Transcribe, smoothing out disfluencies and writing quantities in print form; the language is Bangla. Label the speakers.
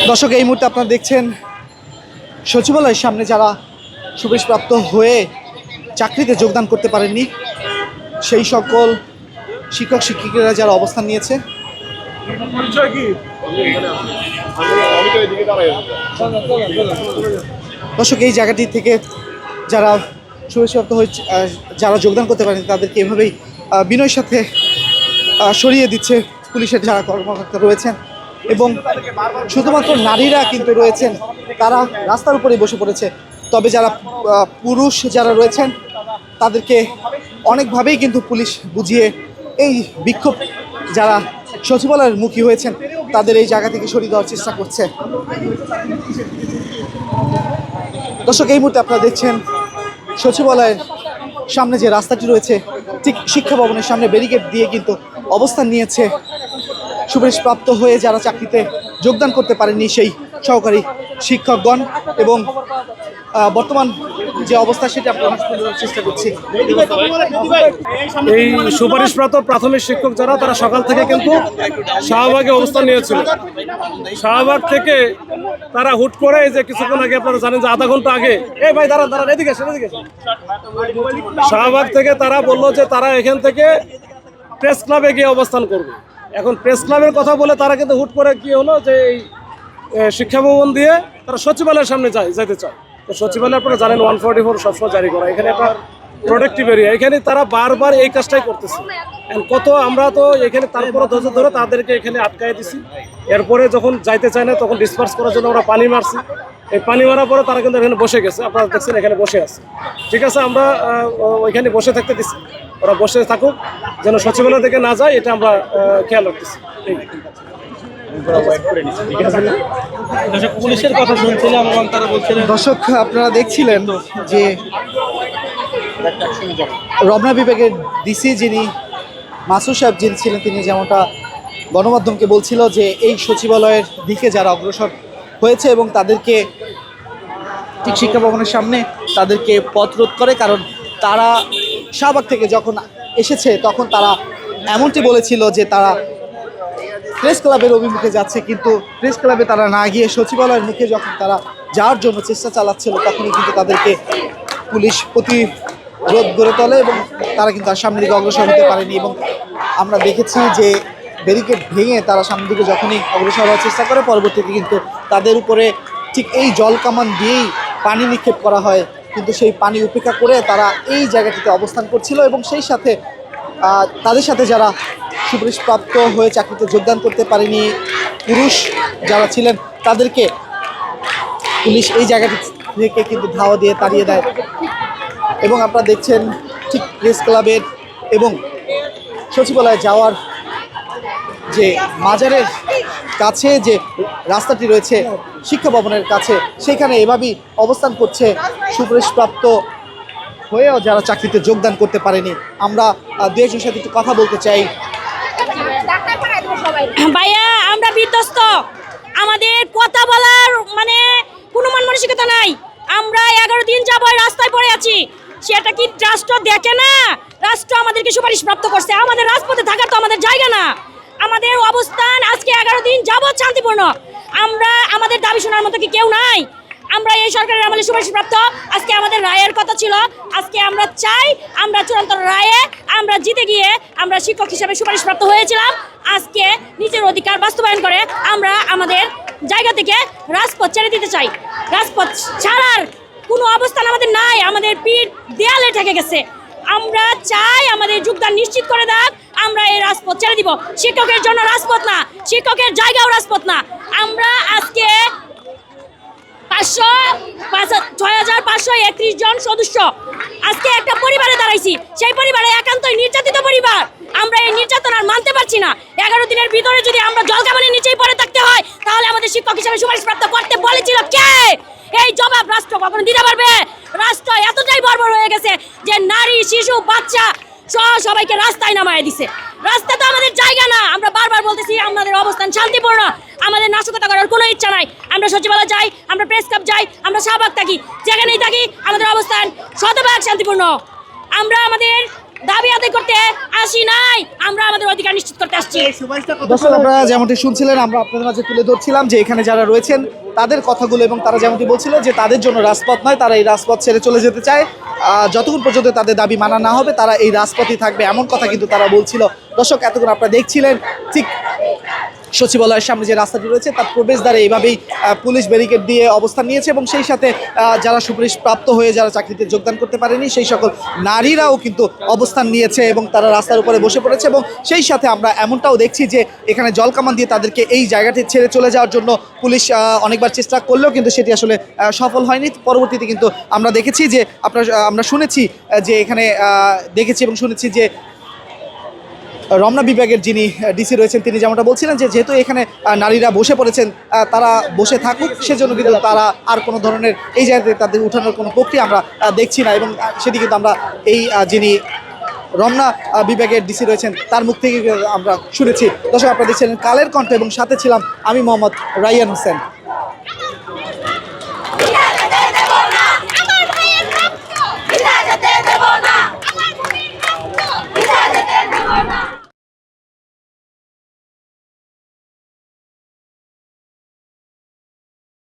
Speaker 1: দর্শক, এই মুহূর্তে আপনারা দেখছেন সচিবালয়ের সামনে যারা সুপারিশপ্রাপ্ত হয়ে চাকরিতে যোগদান করতে পারেননি সেই সকল শিক্ষক শিক্ষিকারা যারা অবস্থান নিয়েছে। দর্শক, এই জায়গাটি থেকে যারা সুপারিশপ্রাপ্ত হয়ে যারা যোগদান করতে পারেন তাদেরকে এভাবেই বিনয়ের সাথে সরিয়ে দিচ্ছে পুলিশের যারা কর্মকর্তা রয়েছেন, এবং শুধুমাত্র নারীরা কিন্তু রয়েছেন, তারা রাস্তার উপরেই বসে পড়েছে। তবে যারা পুরুষ যারা রয়েছেন তাদেরকে অনেকভাবেই কিন্তু পুলিশ বুঝিয়ে এই বিক্ষোভ যারা সচিবালয়ের মুখী হয়েছেন তাদের এই জায়গা থেকে সরিয়ে দেওয়ার চেষ্টা করছে। দর্শক, এই মুহূর্তে আপনারা দেখছেন সচিবালয়ের সামনে যে রাস্তাটি রয়েছে, ঠিক শিক্ষা ভবনের সামনে ব্যারিকেড দিয়ে কিন্তু অবস্থান নিয়েছে সুপারিশপ্রাপ্ত হয়ে যারা চাকরিতে যোগদান করতে পারেননি সেই সহকারী শিক্ষকগণ। এবং বর্তমান যে অবস্থা সেটা আপনারা চেষ্টা করছি।
Speaker 2: এই সুপারিশপ্রাপ্ত প্রাথমিক শিক্ষক যারা তারা সকাল থেকে কিন্তু শাহবাগে অবস্থান নিয়েছিল। শাহবাগ থেকে তারা হুট করে এই যে কিছুক্ষণ আগে আপনারা জানেন যে আধা ঘন্টা আগে এদিকে শাহবাগ থেকে তারা বললো যে তারা এখান থেকে প্রেস ক্লাবে গিয়ে অবস্থান করবে। এখন প্রেস ক্লাবের কথা বলে তারা কিন্তু হুট করে কি হলো যে এই শিক্ষা ভবন দিয়ে তারা সচিবালয়ের সামনে যেতে চায়। তো সচিবালয় আপনারা জানেন 144 সবসময় জারি করা, এখানে একটা প্রোটেক্টিভ এরিয়া, এখানে তারা বারবার এই কাজটাই করতেছে। আমরা তো এখানে তারপরে ধৈর্য ধরে তাদেরকে এখানে আটকায় দিছি। এরপরে যখন যাইতে চায় না তখন ডিসপার্স করার জন্য আমরা পানি মারছি। এই পানি মারার পরে তারা কিন্তু এখানে বসে গেছে, আপনারা দেখছেন এখানে বসে আছে। ঠিক আছে, আমরা ওইখানে বসে থাকতে দিচ্ছি, ওরা বসে থাকুক, যেন সচিবালয় থেকে না যায় এটা আমরা খেয়াল রাখতেছি।
Speaker 3: পুলিশের কথা শুনছিলাম এবং তারা বলছিলেন।
Speaker 1: দর্শক, আপনারা দেখছিলেন যে রমনা বিভাগের ডিসি যিনি মাসুদ সাহেব যিনি ছিলেন, তিনি যেমনটা গণমাধ্যমকে বলছিল যে এই সচিবালয়ের দিকে যারা অগ্রসর হয়েছে এবং তাদেরকে ঠিক শিক্ষা ভবনের সামনে তাদেরকে পথ রোধ করে, কারণ তারা শাহবাগ থেকে যখন এসেছে তখন তারা এমনটি বলেছিল যে তারা প্রেস ক্লাবের অভিমুখে যাচ্ছে, কিন্তু প্রেস ক্লাবে তারা না গিয়ে সচিবালয়ের মুখে যখন তারা যাওয়ার জন্য চেষ্টা চালাচ্ছিল তখনই কিন্তু তাদেরকে পুলিশ প্রতিরোধ গড়ে তোলে এবং তারা কিন্তু আর সামনের দিকে অগ্রসর হতে পারেনি। এবং আমরা দেখেছি যে ব্যারিকেড ভেঙে তারা সামনের দিকে যখনই অগ্রসর হওয়ার চেষ্টা করে, পরবর্তীতে কিন্তু তাদের উপরে ঠিক এই জল কামান দিয়েই পানি নিক্ষেপ করা হয়, কিন্তু সেই পানি উপেক্ষা করে তারা এই জায়গাটিতে অবস্থান করছিল। এবং সেই সাথে তাদের সাথে যারা সুপারিশপ্রাপ্ত হয়ে চাকরিতে যোগদান করতে পারেনি পুরুষ যারা ছিলেন তাদেরকে পুলিশ এই জায়গাটি থেকে কিন্তু ধাওয়া দিয়ে তাড়িয়ে দেয়। এবং আপনারা দেখছেন ঠিক প্রেস ক্লাবের এবং সচিবালয়ে যাওয়ার যে মাজারের কাছে যে রাস্তাটি রয়েছে শিক্ষা ভবনের কাছে, সেখানে এভাবেই অবস্থান করছে সুপারিশপ্রাপ্ত হয়েও যারা চাকরিতে যোগদান করতে পারেনি। আমরা দু একজনের সাথে একটু কথা বলতে চাই।
Speaker 4: ভাইয়া, আমরা বিধ্বস্ত, আমাদের কথা বলার কোনো মান মানসিকতা নাই। আমরা 11 দিন যাবত রাস্তায় পড়ে আছি, সেটা কি রাষ্ট্র দেখে না? রাষ্ট্র আমাদেরকে সুপারিশপ্রাপ্ত করছে, আমাদের রাজপথে থাকার তো আমাদের জায়গা না। আমাদের অবস্থান আজকে 11 দিন যাবত শান্তিপূর্ণ। আমরা আমাদের দাবি শোনার মতো কি কেউ নাই? আমরা এই সরকারের আমলে সুপারিশপ্রাপ্ত। আজকে আমাদের রায়ের কথা ছিল, আজকে আমরা চাই আমরা চূড়ান্ত রায়ে আমরা জিতে গিয়ে আমরা শিক্ষক হিসেবে সুপারিশপ্রাপ্ত হয়েছিলাম। আজকে নিজের অধিকার বাস্তবায়ন করে আমরা আমাদের জায়গা থেকে রাজপথ ছেড়ে দিতে চাই। রাজপথ ছাড়ার কোনো অবস্থান আমাদের নাই, আমাদের পিঠ দেয়ালে ঠেকে গেছে। আমরা চাই আমাদের যোগদান নিশ্চিত করে দেখ, আমরা এই রাজপথ ছেড়ে দিব। শিক্ষকের জন্য রাজপথ না, শিক্ষকের জায়গাও রাজপথ না। আমরা আজকে 6531 জন সদস্য আজকে একটা পরিবারে দাঁড়াইছি, সেই পরিবারে একান্তই নির্যাতিত পরিবার। আমরা এই নির্যাতন আর মানতে পারছি না। 11 দিনের ভিতরে যদি আমরা জলকামানের নিচেই পড়ে থাকতে হয়, তাহলে আমাদের শিক্ষক হিসেবে সুপারিশপ্রাপ্ত করতে বলেছিল কে? এই জবাব রাষ্ট্র কখনো দিতে পারবে? রাষ্ট্র এতটাই বর্বর হয়ে গেছে যে নারী, শিশু, বাচ্চা সহ সবাইকে রাস্তায় নামায় দিছে। রাস্তা তো আমাদের জায়গা না। আমরা বারবার বলতেছি আমাদের অবস্থান শান্তিপূর্ণ, আমাদের নাশকতা করার কোনো ইচ্ছা নাই। আমরা সচিবালয় যাই, আমরা প্রেস ক্লাব যাই, আমরা শাহবাগ থাকি, যেখানেই থাকি আমাদের অবস্থান শতভাগ শান্তিপূর্ণ। আমরা আমাদের দাবি আদায় করতে আসি নাই, আমরা আমাদের অধিকার নিশ্চিত করতে আসছি।
Speaker 1: দর্শক, আপনারা যেমনটি শুনছিলেন, আমরা আপনাদের মাঝে তুলে ধরছিলাম যে এখানে যারা রয়েছেন তাদের কথাগুলো, এবং তারা যেমনটি বলছিল যে তাদের জন্য রাজপথ নয়, তারা এই রাজপথ ছেড়ে চলে যেতে চায়। যতক্ষণ পর্যন্ত তাদের দাবি মানা না হবে তারা এই রাজপথই থাকবে, এমন কথা কিন্তু তারা বলছিল। দর্শক, এতক্ষণ আপনারা দেখছিলেন ঠিক সচিবালয়ের সামনে যে রাস্তাটি রয়েছে তার প্রবেশদ্বারে এইভাবেই পুলিশ ব্যারিকেড দিয়ে অবস্থান নিয়েছে, এবং সেই সাথে যারা সুপারিশ প্রাপ্ত হয়ে যারা চাকরিতে যোগদান করতে পারেনি সেই সকল নারীরাও কিন্তু অবস্থান নিয়েছে এবং তারা রাস্তার উপরে বসে পড়েছে। এবং সেই সাথে আমরা এমনটাও দেখছি যে এখানে জলকামান দিয়ে তাদেরকে এই জায়গাটি ছেড়ে চলে যাওয়ার জন্য পুলিশ অনেকবার চেষ্টা করলেও কিন্তু সেটি আসলে সফল হয়নি। পরবর্তীতে কিন্তু আমরা দেখেছি যে আমরা শুনেছি যে এখানে দেখেছি এবং শুনেছি যে রমনা বিভাগের যিনি ডিসি রয়েছেন তিনি যেমনটা বলছিলেন যে যেহেতু এখানে নারীরা বসে পড়েছেন, তারা বসে থাকুক, সেজন্য কিন্তু তারা আর কোনো ধরনের এই জায়গাতে তাদের উঠানোর কোনো প্রক্রিয়া আমরা দেখছি না। এবং সেটি কিন্তু আমরা এই যিনি রমনা বিভাগের ডিসি রয়েছেন তার মুখ থেকে আমরা শুনেছি। দর্শক, আপনারা দেখছিলেন কালের কণ্ঠ এবং সাথে ছিলাম আমি মোহাম্মদ রাইয়ান হোসেন।